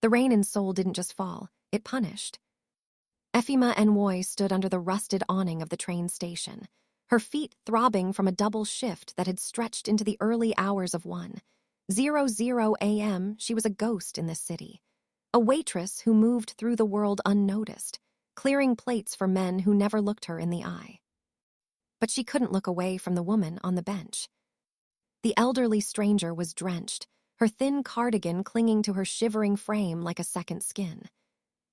The rain in Seoul didn't just fall, it punished. Efeoma and Woi stood under the rusted awning of the train station, her feet throbbing from a double shift that had stretched into the early hours of 1:00 a.m. She was a ghost in this city, a waitress who moved through the world unnoticed, clearing plates for men who never looked her in the eye. But she couldn't look away from the woman on the bench. The elderly stranger was drenched, her thin cardigan clinging to her shivering frame like a second skin.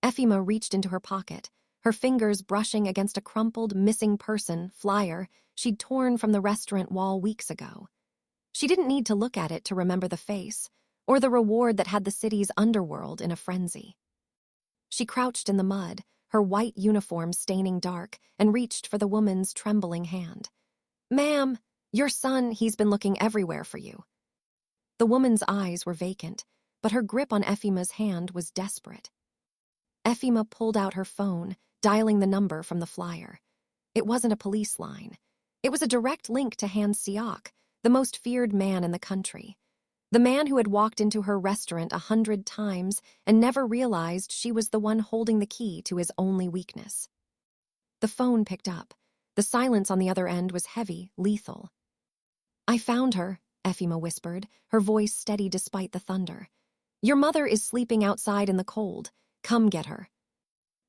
Efeoma reached into her pocket, her fingers brushing against a crumpled missing person flyer she'd torn from the restaurant wall weeks ago. She didn't need to look at it to remember the face, or the reward that had the city's underworld in a frenzy. She crouched in the mud, her white uniform staining dark, and reached for the woman's trembling hand. "Ma'am, your son, he's been looking everywhere for you." The woman's eyes were vacant, but her grip on Efeoma's hand was desperate. Efeoma pulled out her phone, dialing the number from the flyer. It wasn't a police line. It was a direct link to Han Seok, the most feared man in the country. The man who had walked into her restaurant 100 times and never realized she was the one holding the key to his only weakness. The phone picked up. The silence on the other end was heavy, lethal. "I found her," Efeoma whispered, her voice steady despite the thunder. "Your mother is sleeping outside in the cold. Come get her."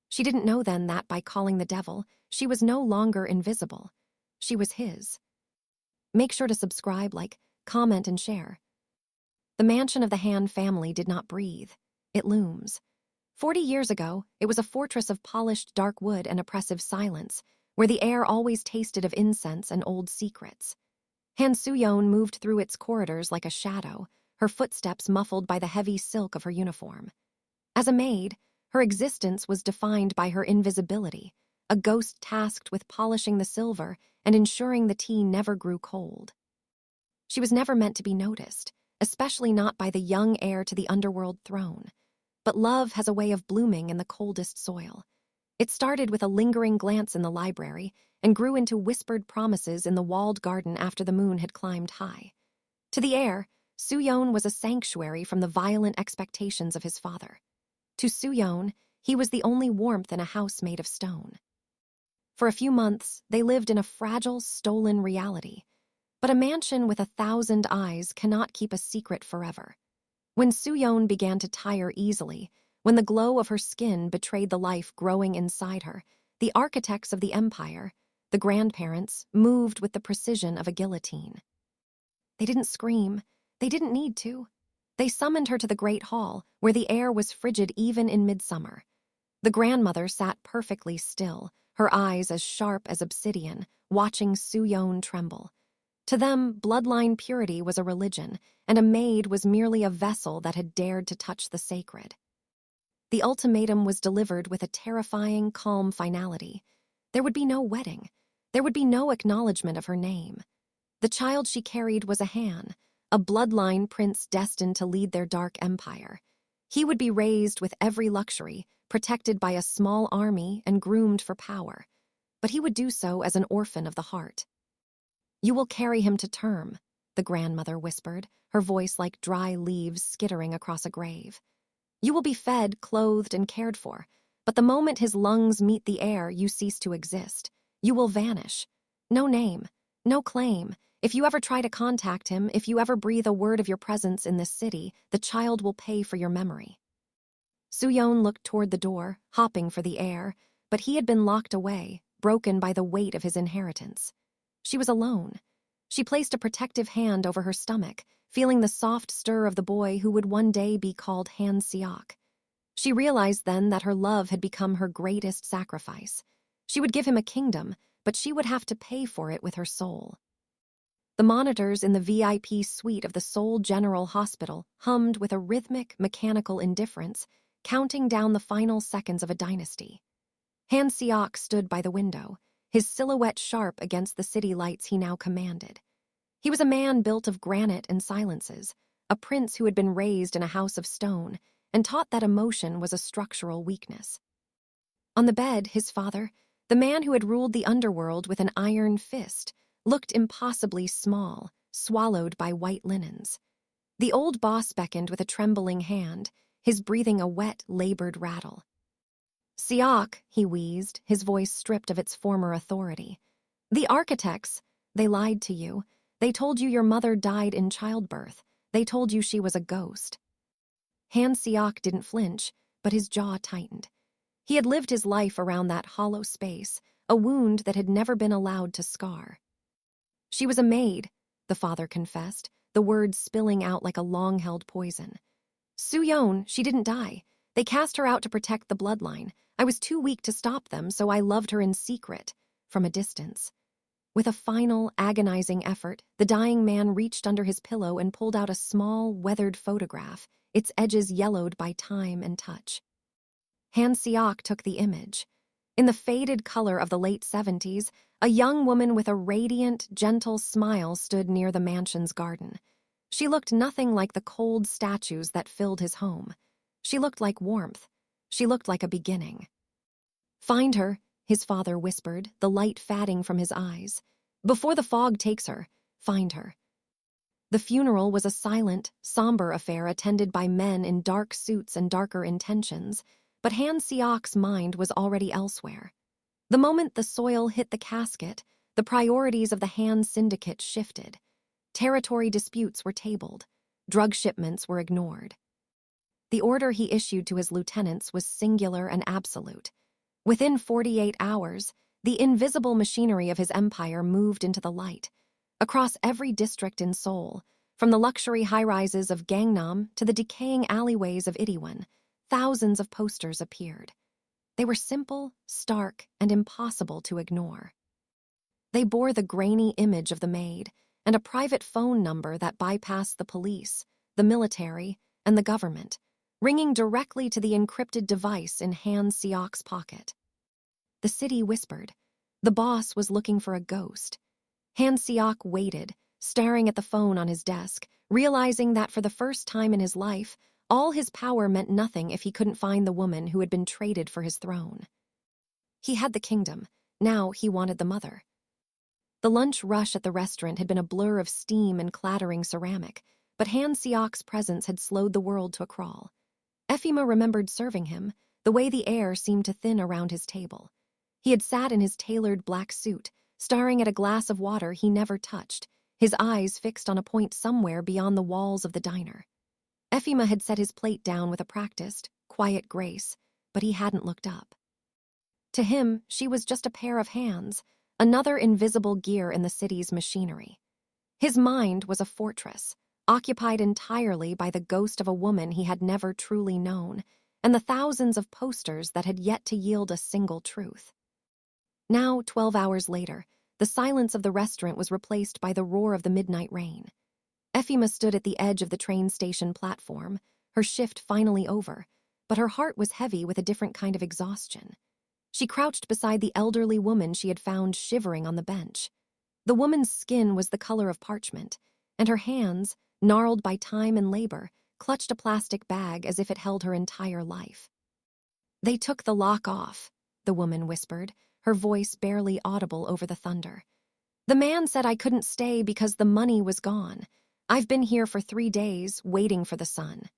She didn't know then that by calling the devil, she was no longer invisible. She was his. Make sure to subscribe, like, comment, and share. The mansion of the Han family did not breathe. It looms. 40 years ago, it was a fortress of polished dark wood and oppressive silence, where the air always tasted of incense and old secrets. Han Soo-Yeon moved through its corridors like a shadow, her footsteps muffled by the heavy silk of her uniform. As a maid, her existence was defined by her invisibility, a ghost tasked with polishing the silver and ensuring the tea never grew cold. She was never meant to be noticed, especially not by the young heir to the underworld throne. But love has a way of blooming in the coldest soil. It started with a lingering glance in the library and grew into whispered promises in the walled garden after the moon had climbed high. To the heir, Soo-Yeon was a sanctuary from the violent expectations of his father. To Soo-Yeon, he was the only warmth in a house made of stone. For a few months, they lived in a fragile, stolen reality. But a mansion with 1,000 eyes cannot keep a secret forever. When Soo-Yeon began to tire easily, when the glow of her skin betrayed the life growing inside her, the architects of the empire, the grandparents, moved with the precision of a guillotine. They didn't scream. They didn't need to. They summoned her to the great hall, where the air was frigid even in midsummer. The grandmother sat perfectly still, her eyes as sharp as obsidian, watching Soo-Yeon tremble. To them, bloodline purity was a religion, and a maid was merely a vessel that had dared to touch the sacred. The ultimatum was delivered with a terrifying, calm finality. There would be no wedding. There would be no acknowledgement of her name. The child she carried was a Han, a bloodline prince destined to lead their dark empire. He would be raised with every luxury, protected by a small army and groomed for power. But he would do so as an orphan of the heart. "You will carry him to term," the grandmother whispered, her voice like dry leaves skittering across a grave. "You will be fed, clothed, and cared for, but the moment his lungs meet the air, you cease to exist. You will vanish. No name, no claim. If you ever try to contact him, if you ever breathe a word of your presence in this city, the child will pay for your memory." Soo-Yeon looked toward the door, hopping for the air, but he had been locked away, broken by the weight of his inheritance. She was alone. She placed a protective hand over her stomach, feeling the soft stir of the boy who would one day be called Han Seok. She realized then that her love had become her greatest sacrifice. She would give him a kingdom, but she would have to pay for it with her soul. The monitors in the VIP suite of the Seoul General Hospital hummed with a rhythmic, mechanical indifference, counting down the final seconds of a dynasty. Han Seok stood by the window, his silhouette sharp against the city lights he now commanded. He was a man built of granite and silences, a prince who had been raised in a house of stone and taught that emotion was a structural weakness. On the bed, his father, the man who had ruled the underworld with an iron fist, looked impossibly small, swallowed by white linens. The old boss beckoned with a trembling hand, his breathing a wet, labored rattle. "Seok," he wheezed, his voice stripped of its former authority. "The architects, they lied to you. They told you your mother died in childbirth. They told you she was a ghost." Han Seok didn't flinch, but his jaw tightened. He had lived his life around that hollow space, a wound that had never been allowed to scar. "She was a maid," the father confessed, the words spilling out like a long-held poison. "Soo-Yeon, she didn't die. They cast her out to protect the bloodline. I was too weak to stop them, so I loved her in secret, from a distance." With a final, agonizing effort, the dying man reached under his pillow and pulled out a small, weathered photograph, its edges yellowed by time and touch. Han Seok took the image. In the faded color of the late 70s, a young woman with a radiant, gentle smile stood near the mansion's garden. She looked nothing like the cold statues that filled his home. She looked like warmth. She looked like a beginning. "Find her," his father whispered, the light fading from his eyes. "Before the fog takes her, find her." The funeral was a silent, somber affair attended by men in dark suits and darker intentions, but Han Seok's mind was already elsewhere. The moment the soil hit the casket, the priorities of the Han Syndicate shifted. Territory disputes were tabled. Drug shipments were ignored. The order he issued to his lieutenants was singular and absolute. Within 48 hours, the invisible machinery of his empire moved into the light. Across every district in Seoul, from the luxury high-rises of Gangnam to the decaying alleyways of Itaewon, thousands of posters appeared. They were simple, stark, and impossible to ignore. They bore the grainy image of the maid and a private phone number that bypassed the police, the military, and the government, ringing directly to the encrypted device in Han Seok's pocket. The city whispered. The boss was looking for a ghost. Han Seok waited, staring at the phone on his desk, realizing that for the first time in his life, all his power meant nothing if he couldn't find the woman who had been traded for his throne. He had the kingdom. Now he wanted the mother. The lunch rush at the restaurant had been a blur of steam and clattering ceramic, but Han Seok's presence had slowed the world to a crawl. Efeoma remembered serving him, the way the air seemed to thin around his table. He had sat in his tailored black suit, staring at a glass of water he never touched, his eyes fixed on a point somewhere beyond the walls of the diner. Efeoma had set his plate down with a practiced, quiet grace, but he hadn't looked up. To him, she was just a pair of hands, another invisible gear in the city's machinery. His mind was a fortress, occupied entirely by the ghost of a woman he had never truly known, and the thousands of posters that had yet to yield a single truth. Now, 12 hours later, the silence of the restaurant was replaced by the roar of the midnight rain. Efeoma stood at the edge of the train station platform, her shift finally over, but her heart was heavy with a different kind of exhaustion. She crouched beside the elderly woman she had found shivering on the bench. The woman's skin was the color of parchment, and her hands, gnarled by time and labor, clutched a plastic bag as if it held her entire life. "They took the lock off," the woman whispered, her voice barely audible over the thunder. "The man said I couldn't stay because the money was gone. I've been here for 3 days, waiting for the sun."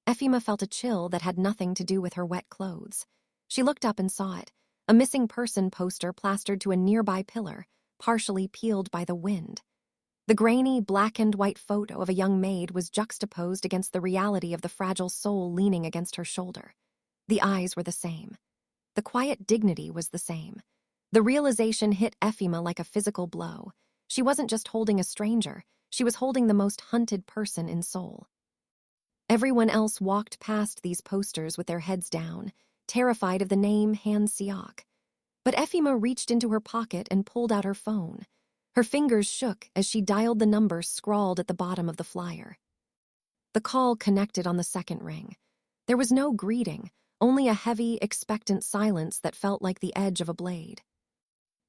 Efeoma felt a chill that had nothing to do with her wet clothes. She looked up and saw it, a missing person poster plastered to a nearby pillar, partially peeled by the wind. The grainy, black-and-white photo of a young maid was juxtaposed against the reality of the fragile soul leaning against her shoulder. The eyes were the same. The quiet dignity was the same. The realization hit Efeoma like a physical blow. She wasn't just holding a stranger, she was holding the most hunted person in Seoul. Everyone else walked past these posters with their heads down, terrified of the name Han Seok. But Efeoma reached into her pocket and pulled out her phone. Her fingers shook as she dialed the number scrawled at the bottom of the flyer. The call connected on the second ring. There was no greeting, only a heavy, expectant silence that felt like the edge of a blade.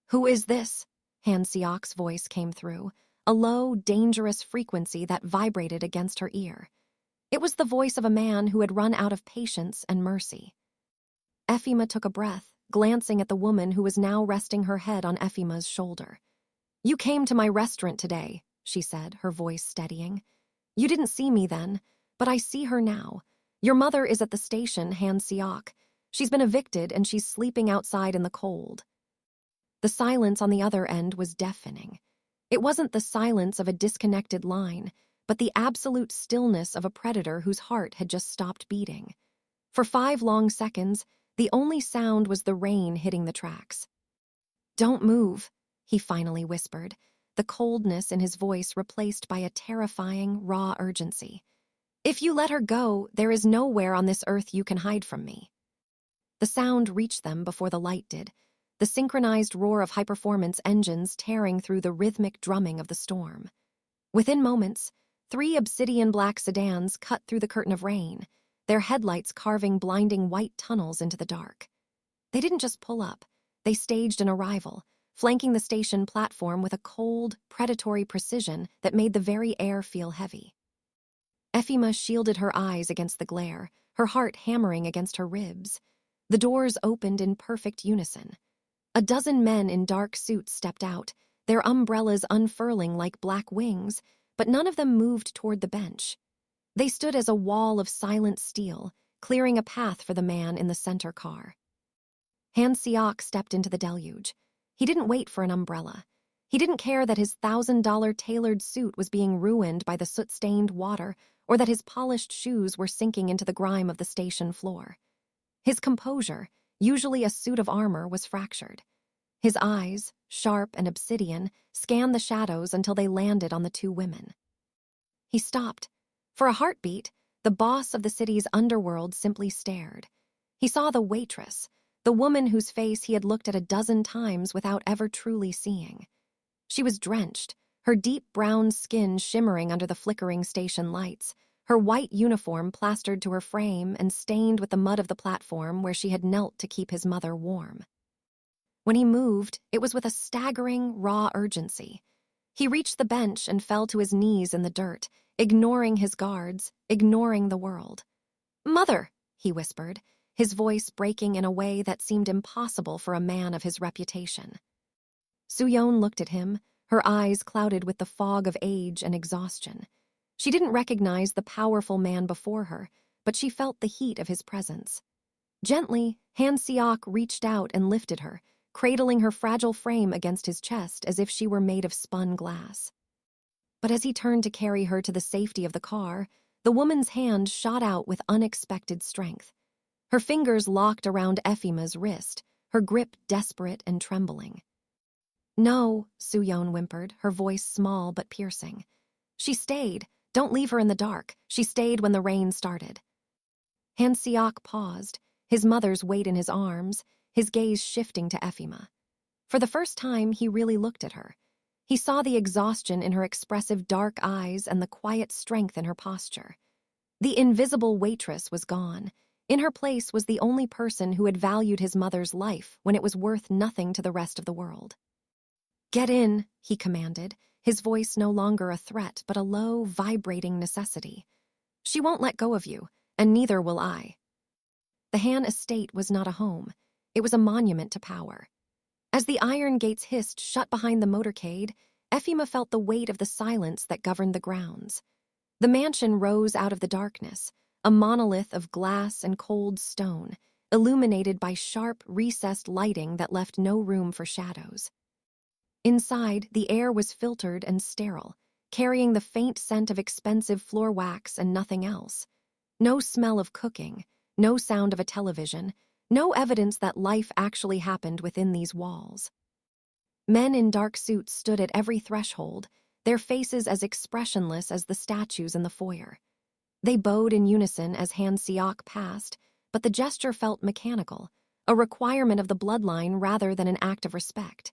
"Who is this?" Han Seok's voice came through, a low, dangerous frequency that vibrated against her ear. It was the voice of a man who had run out of patience and mercy. Efeoma took a breath, glancing at the woman who was now resting her head on Efeoma's shoulder. "You came to my restaurant today," she said, her voice steadying. "You didn't see me then, but I see her now. Your mother is at the station, Han Seok. She's been evicted and she's sleeping outside in the cold. The silence on the other end was deafening. It wasn't the silence of a disconnected line, but the absolute stillness of a predator whose heart had just stopped beating. For 5 long seconds, the only sound was the rain hitting the tracks. "Don't move," he finally whispered, the coldness in his voice replaced by a terrifying, raw urgency. "If you let her go, there is nowhere on this earth you can hide from me." The sound reached them before the light did, the synchronized roar of high-performance engines tearing through the rhythmic drumming of the storm. Within moments, 3 obsidian-black sedans cut through the curtain of rain, their headlights carving blinding white tunnels into the dark. They didn't just pull up, they staged an arrival, flanking the station platform with a cold, predatory precision that made the very air feel heavy. Efeoma shielded her eyes against the glare, her heart hammering against her ribs. The doors opened in perfect unison. A dozen men in dark suits stepped out, their umbrellas unfurling like black wings, but none of them moved toward the bench. They stood as a wall of silent steel, clearing a path for the man in the center car. Han Seok stepped into the deluge. He didn't wait for an umbrella. He didn't care that his $1,000 tailored suit was being ruined by the soot-stained water or that his polished shoes were sinking into the grime of the station floor. His composure, usually a suit of armor, was fractured. His eyes, sharp and obsidian, scanned the shadows until they landed on the 2 women. He stopped. For a heartbeat, the boss of the city's underworld simply stared. He saw the Waitress, the woman whose face he had looked at a dozen times without ever truly seeing. She was drenched, her deep brown skin shimmering under the flickering station lights, her white uniform plastered to her frame and stained with the mud of the platform where she had knelt to keep his mother warm. When he moved, it was with a staggering, raw urgency. He reached the bench and fell to his knees in the dirt, ignoring his guards, ignoring the world. "Mother," he whispered, his voice breaking in a way that seemed impossible for a man of his reputation. Soo-Yeon looked at him, her eyes clouded with the fog of age and exhaustion. She didn't recognize the powerful man before her, but she felt the heat of his presence. Gently, Han Seok reached out and lifted her, cradling her fragile frame against his chest as if she were made of spun glass. But as he turned to carry her to the safety of the car, the woman's hand shot out with unexpected strength. Her fingers locked around Efeoma's wrist, her grip desperate and trembling. "No," Soo-Yeon whimpered, her voice small but piercing. "She stayed. Don't leave her in the dark. She stayed when the rain started." Han Seok paused, his mother's weight in his arms, his gaze shifting to Efeoma. For the first time, he really looked at her. He saw the exhaustion in her expressive dark eyes and the quiet strength in her posture. The invisible Waitress was gone. In her place was the only person who had valued his mother's life when it was worth nothing to the rest of the world. "Get in," he commanded, his voice no longer a threat but a low, vibrating necessity. "She won't let go of you, and neither will I." The Han estate was not a home. It was a monument to power. As the iron gates hissed shut behind the motorcade, Efeoma felt the weight of the silence that governed the grounds. The mansion rose out of the darkness, a monolith of glass and cold stone, illuminated by sharp, recessed lighting that left no room for shadows. Inside, the air was filtered and sterile, carrying the faint scent of expensive floor wax and nothing else. No smell of cooking, no sound of a television, no evidence that life actually happened within these walls. Men in dark suits stood at every threshold, their faces as expressionless as the statues in the foyer. They bowed in unison as Han Seok passed, but the gesture felt mechanical, a requirement of the bloodline rather than an act of respect.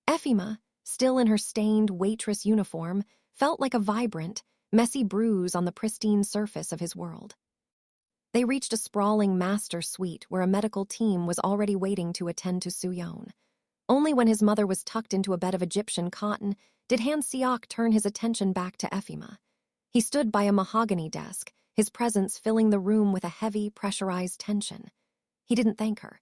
Efeoma, still in her stained Waitress uniform, felt like a vibrant, messy bruise on the pristine surface of his world. They reached a sprawling master suite where a medical team was already waiting to attend to Soo-Yeon. Only when his mother was tucked into a bed of Egyptian cotton did Han Seok turn his attention back to Efeoma. He stood by a mahogany desk, his presence filling the room with a heavy, pressurized tension. He didn't thank her.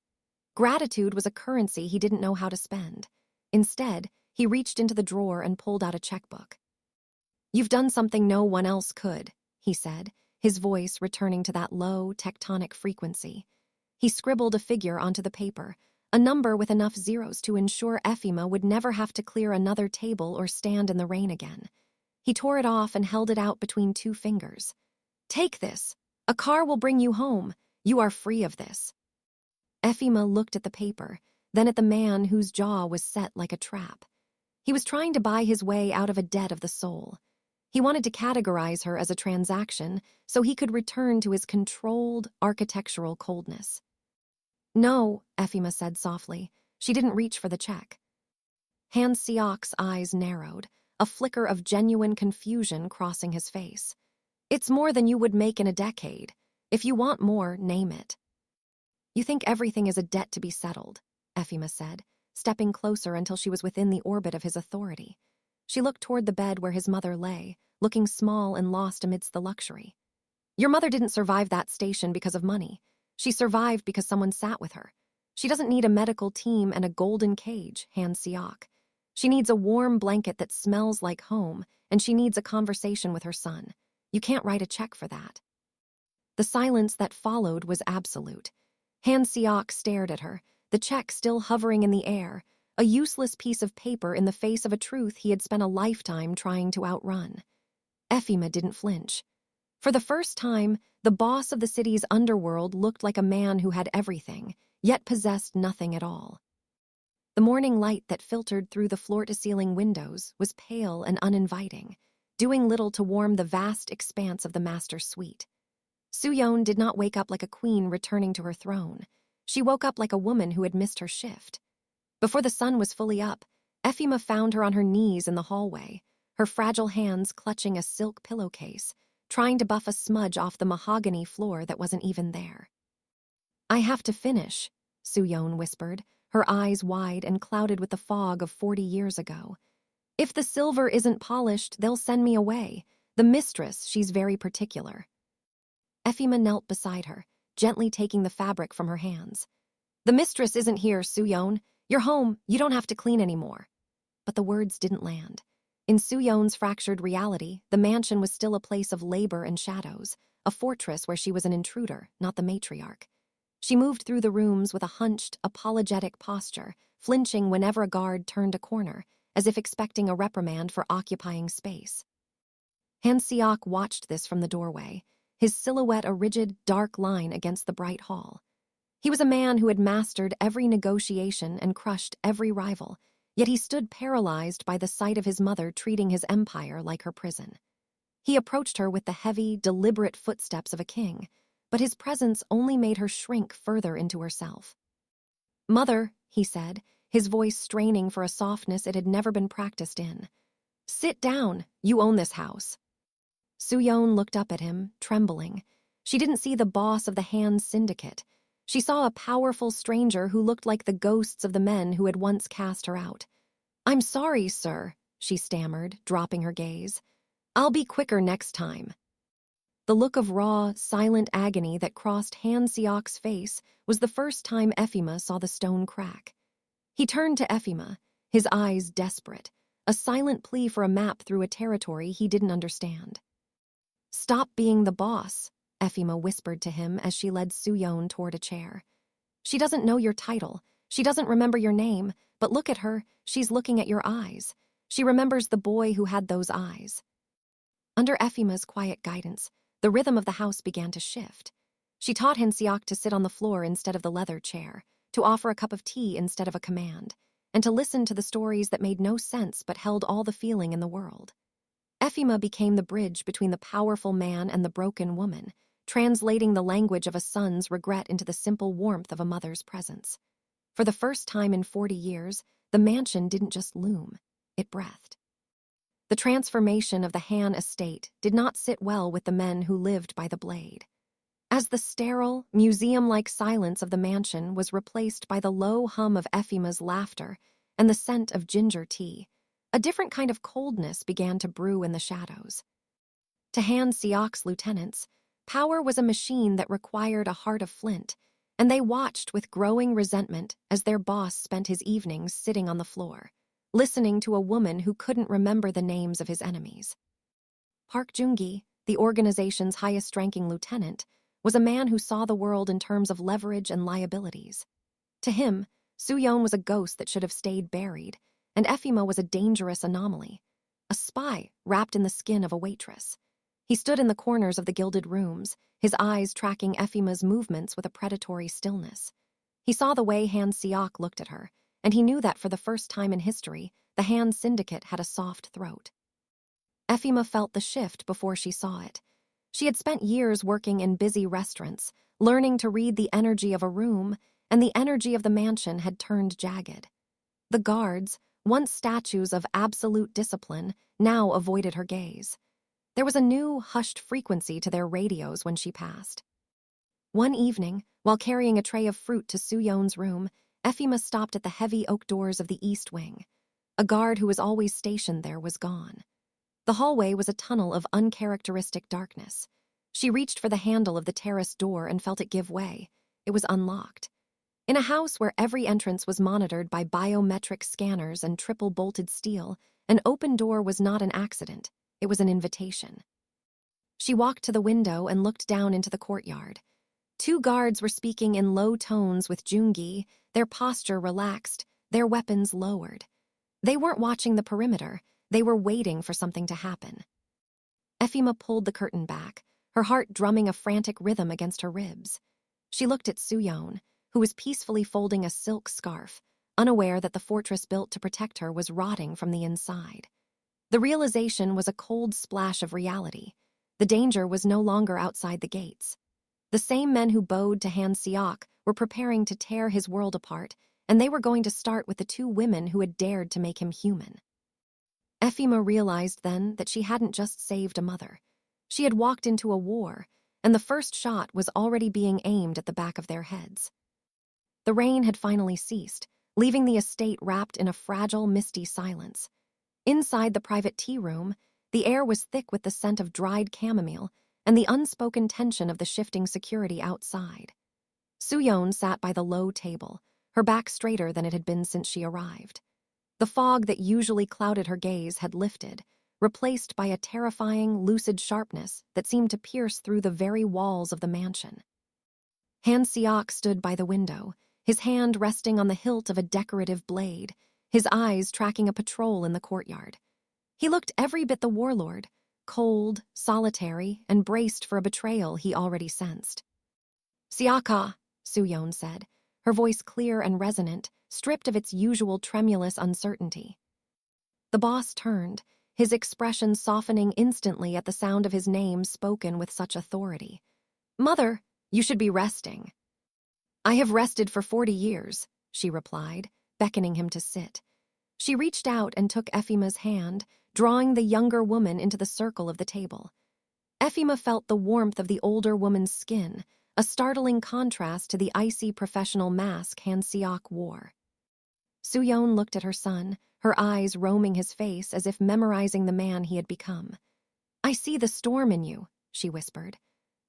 Gratitude was a currency he didn't know how to spend. Instead, he reached into the drawer and pulled out a checkbook. "You've done something no one else could," he said, his voice returning to that low, tectonic frequency. He scribbled a figure onto the paper, a number with enough zeros to ensure Efeoma would never have to clear another table or stand in the rain again. He tore it off and held it out between two fingers. "Take this. A car will bring you home. You are free of this." Efeoma looked at the paper, then at the man whose jaw was set like a trap. He was trying to buy his way out of a debt of the soul. He wanted to categorize her as a transaction so he could return to his controlled, architectural coldness. "No," Efeoma said softly. She didn't reach for the check. Han Seok's eyes narrowed, a flicker of genuine confusion crossing his face. "It's more than you would make in a decade. If you want more, name it." "You think everything is a debt to be settled," Efeoma said, stepping closer until she was within the orbit of his authority. She looked toward the bed where his mother lay, looking small and lost amidst the luxury. "Your mother didn't survive that station because of money. She survived because someone sat with her. She doesn't need a medical team and a golden cage, Han Seok. She needs a warm blanket that smells like home, and she needs a conversation with her son. You can't write a check for that." The silence that followed was absolute. Han Seok stared at her, the check still hovering in the air, a useless piece of paper in the face of a truth he had spent a lifetime trying to outrun. Efeoma didn't flinch. For the first time, the boss of the city's underworld looked like a man who had everything, yet possessed nothing at all. The morning light that filtered through the floor-to-ceiling windows was pale and uninviting, doing little to warm the vast expanse of the master's suite. Soo-Yeon did not wake up like a queen returning to her throne. She woke up like a woman who had missed her shift. Before the sun was fully up, Efeoma found her on her knees in the hallway, her fragile hands clutching a silk pillowcase, trying to buff a smudge off the mahogany floor that wasn't even there. "I have to finish," Soo-Yeon whispered, her eyes wide and clouded with the fog of 40 years ago. "If the silver isn't polished, they'll send me away. The mistress, she's very particular." Efeoma knelt beside her, gently taking the fabric from her hands. "The mistress isn't here, Soo-Yeon. You're home. You don't have to clean anymore." But the words didn't land. In Soo-Yeon's fractured reality, the mansion was still a place of labor and shadows, a fortress where she was an intruder, not the matriarch. She moved through the rooms with a hunched, apologetic posture, flinching whenever a guard turned a corner, as if expecting a reprimand for occupying space. Han Seok watched this from the doorway, his silhouette a rigid, dark line against the bright hall. He was a man who had mastered every negotiation and crushed every rival, yet he stood paralyzed by the sight of his mother treating his empire like her prison. He approached her with the heavy, deliberate footsteps of a king, but his presence only made her shrink further into herself. "Mother," he said, his voice straining for a softness it had never been practiced in. "Sit down. You own this house." Soo-Yeon looked up at him, trembling. She didn't see the boss of the Han Syndicate. She saw a powerful stranger who looked like the ghosts of the men who had once cast her out. "I'm sorry, sir," she stammered, dropping her gaze. "I'll be quicker next time." The look of raw, silent agony that crossed Han Seok's face was the first time Efeoma saw the stone crack. He turned to Efeoma, his eyes desperate, a silent plea for a map through a territory he didn't understand. "Stop being the boss," Efeoma whispered to him as she led Soo-Yeon toward a chair. "She doesn't know your title. She doesn't remember your name, but look at her, she's looking at your eyes. She remembers the boy who had those eyes." Under Efeoma's quiet guidance, the rhythm of the house began to shift. She taught Han Seok to sit on the floor instead of the leather chair, to offer a cup of tea instead of a command, and to listen to the stories that made no sense but held all the feeling in the world. Efeoma became the bridge between the powerful man and the broken woman, translating the language of a son's regret into the simple warmth of a mother's presence. For the first time in 40 years, the mansion didn't just loom, it breathed. The transformation of the Han estate did not sit well with the men who lived by the blade. As the sterile, museum-like silence of the mansion was replaced by the low hum of Efeoma's laughter and the scent of ginger tea, a different kind of coldness began to brew in the shadows. To Han Seok's lieutenants, power was a machine that required a heart of flint, and they watched with growing resentment as their boss spent his evenings sitting on the floor, listening to a woman who couldn't remember the names of his enemies. Park Joon-gi, the organization's highest-ranking lieutenant, was a man who saw the world in terms of leverage and liabilities. To him, Soo-Yeon was a ghost that should have stayed buried, and Efeoma was a dangerous anomaly, a spy wrapped in the skin of a waitress. He stood in the corners of the gilded rooms, his eyes tracking Efeoma's movements with a predatory stillness. He saw the way Han Seok looked at her, and he knew that for the first time in history, the Han Syndicate had a soft throat. Efeoma felt the shift before she saw it. She had spent years working in busy restaurants, learning to read the energy of a room, and the energy of the mansion had turned jagged. The guards, once statues of absolute discipline, now avoided her gaze. There was a new, hushed frequency to their radios when she passed. One evening, while carrying a tray of fruit to Soo-Yeon's room, Efeoma stopped at the heavy oak doors of the east wing. A guard who was always stationed there was gone. The hallway was a tunnel of uncharacteristic darkness. She reached for the handle of the terrace door and felt it give way. It was unlocked. In a house where every entrance was monitored by biometric scanners and triple-bolted steel, an open door was not an accident. It was an invitation. She walked to the window and looked down into the courtyard. Two guards were speaking in low tones with Joongi, their posture relaxed, their weapons lowered. They weren't watching the perimeter, they were waiting for something to happen. Efeoma pulled the curtain back, her heart drumming a frantic rhythm against her ribs. She looked at Soo-Yeon, who was peacefully folding a silk scarf, unaware that the fortress built to protect her was rotting from the inside. The realization was a cold splash of reality. The danger was no longer outside the gates. The same men who bowed to Han Seok were preparing to tear his world apart, and they were going to start with the two women who had dared to make him human. Efeoma realized then that she hadn't just saved a mother. She had walked into a war, and the first shot was already being aimed at the back of their heads. The rain had finally ceased, leaving the estate wrapped in a fragile, misty silence. Inside the private tea room, the air was thick with the scent of dried chamomile and the unspoken tension of the shifting security outside. Soo-Yeon sat by the low table, her back straighter than it had been since she arrived. The fog that usually clouded her gaze had lifted, replaced by a terrifying, lucid sharpness that seemed to pierce through the very walls of the mansion. Han Seok stood by the window, his hand resting on the hilt of a decorative blade, his eyes tracking a patrol in the courtyard. He looked every bit the warlord, cold, solitary, and braced for a betrayal he already sensed. "Seok-ah," Soo-Yeon said, her voice clear and resonant, stripped of its usual tremulous uncertainty. The boss turned, his expression softening instantly at the sound of his name spoken with such authority. "Mother, you should be resting." "I have rested for 40 years," she replied, beckoning him to sit. She reached out and took Efeoma's hand, drawing the younger woman into the circle of the table. Efeoma felt the warmth of the older woman's skin, a startling contrast to the icy professional mask Han Seok wore. Soo-Yeon looked at her son, her eyes roaming his face as if memorizing the man he had become. "I see the storm in you," she whispered.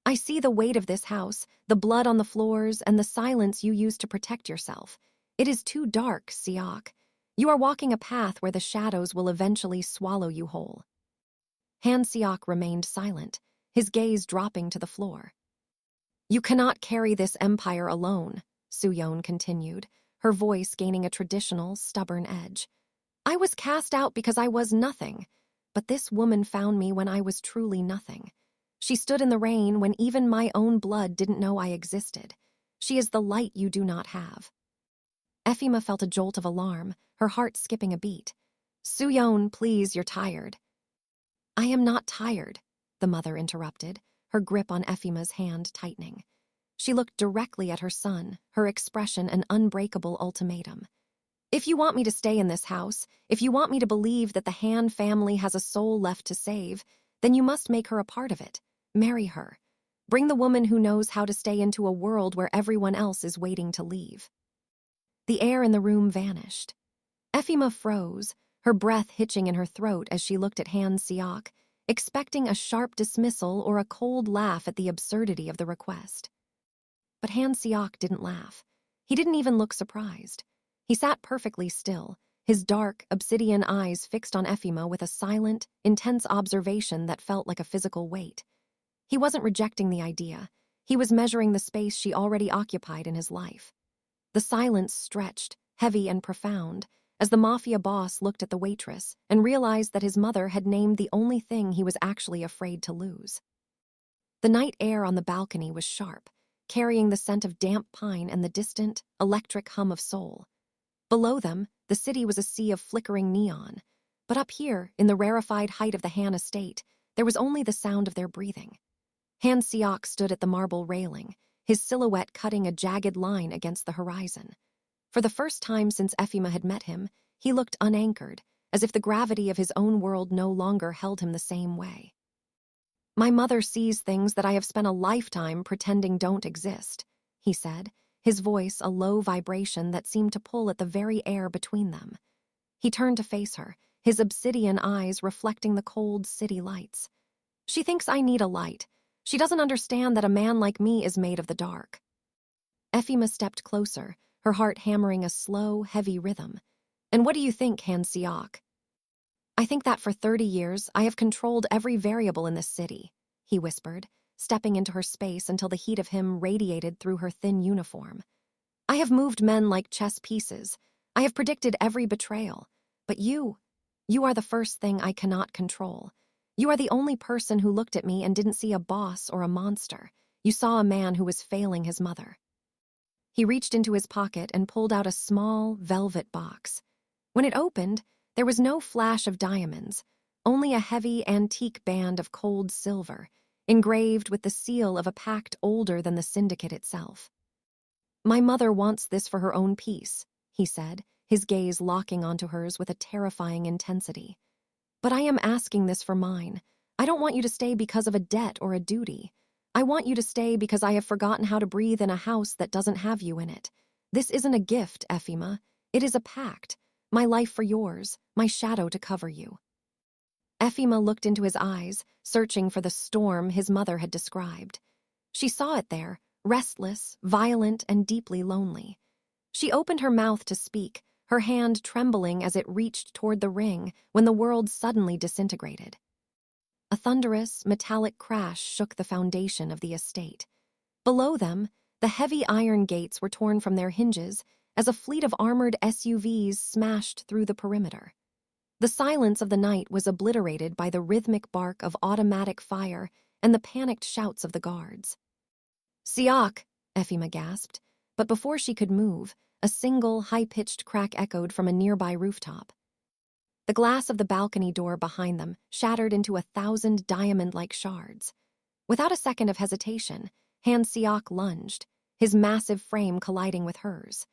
"I see the weight of this house, the blood on the floors, and the silence you use to protect yourself. It is too dark, Seok. You are walking a path where the shadows will eventually swallow you whole." Han Seok remained silent, his gaze dropping to the floor. "You cannot carry this empire alone," Soo-Yeon continued, her voice gaining a traditional, stubborn edge. "I was cast out because I was nothing, but this woman found me when I was truly nothing. She stood in the rain when even my own blood didn't know I existed. She is the light you do not have." Efeoma felt a jolt of alarm, her heart skipping a beat. "Soo-Yeon, please, you're tired." "I am not tired," the mother interrupted, her grip on Efeoma's hand tightening. She looked directly at her son, her expression an unbreakable ultimatum. "If you want me to stay in this house, if you want me to believe that the Han family has a soul left to save, then you must make her a part of it. Marry her. Bring the woman who knows how to stay into a world where everyone else is waiting to leave." The air in the room vanished. Efeoma froze, her breath hitching in her throat as she looked at Han Seok, expecting a sharp dismissal or a cold laugh at the absurdity of the request. But Han Seok didn't laugh. He didn't even look surprised. He sat perfectly still, his dark, obsidian eyes fixed on Efeoma with a silent, intense observation that felt like a physical weight. He wasn't rejecting the idea. He was measuring the space she already occupied in his life. The silence stretched, heavy and profound, as the Mafia boss looked at the waitress and realized that his mother had named the only thing he was actually afraid to lose. The night air on the balcony was sharp, carrying the scent of damp pine and the distant, electric hum of soul. Below them, the city was a sea of flickering neon, but up here, in the rarefied height of the Han estate, there was only the sound of their breathing. Han Seok stood at the marble railing, his silhouette cutting a jagged line against the horizon. For the first time since Efeoma had met him, he looked unanchored, as if the gravity of his own world no longer held him the same way. "My mother sees things that I have spent a lifetime pretending don't exist," he said, his voice a low vibration that seemed to pull at the very air between them. He turned to face her, his obsidian eyes reflecting the cold city lights. "She thinks I need a light. She doesn't understand that a man like me is made of the dark." Efeoma stepped closer, her heart hammering a slow, heavy rhythm. "And what do you think, Han Seok?" "I think that for 30 years I have controlled every variable in this city," he whispered, stepping into her space until the heat of him radiated through her thin uniform. "I have moved men like chess pieces. I have predicted every betrayal. But you are the first thing I cannot control. You are the only person who looked at me and didn't see a boss or a monster. You saw a man who was failing his mother." He reached into his pocket and pulled out a small, velvet box. When it opened, there was no flash of diamonds, only a heavy, antique band of cold silver, engraved with the seal of a pact older than the Syndicate itself. "My mother wants this for her own peace," he said, his gaze locking onto hers with a terrifying intensity. "But I am asking this for mine. I don't want you to stay because of a debt or a duty. I want you to stay because I have forgotten how to breathe in a house that doesn't have you in it. This isn't a gift, Efeoma. It is a pact. My life for yours, my shadow to cover you." Efeoma looked into his eyes, searching for the storm his mother had described. She saw it there, restless, violent, and deeply lonely. She opened her mouth to speak, her hand trembling as it reached toward the ring when the world suddenly disintegrated. A thunderous, metallic crash shook the foundation of the estate. Below them, the heavy iron gates were torn from their hinges as a fleet of armored SUVs smashed through the perimeter. The silence of the night was obliterated by the rhythmic bark of automatic fire and the panicked shouts of the guards. "Seok!" Efeoma gasped, but before she could move, a single, high-pitched crack echoed from a nearby rooftop. The glass of the balcony door behind them shattered into 1,000 diamond-like shards. Without a second of hesitation, Han Seok lunged, his massive frame colliding with hers.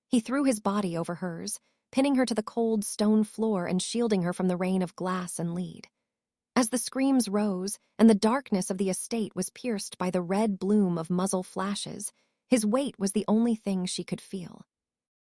He threw his body over hers, pinning her to the cold stone floor and shielding her from the rain of glass and lead. As the screams rose and the darkness of the estate was pierced by the red bloom of muzzle flashes, his weight was the only thing she could feel.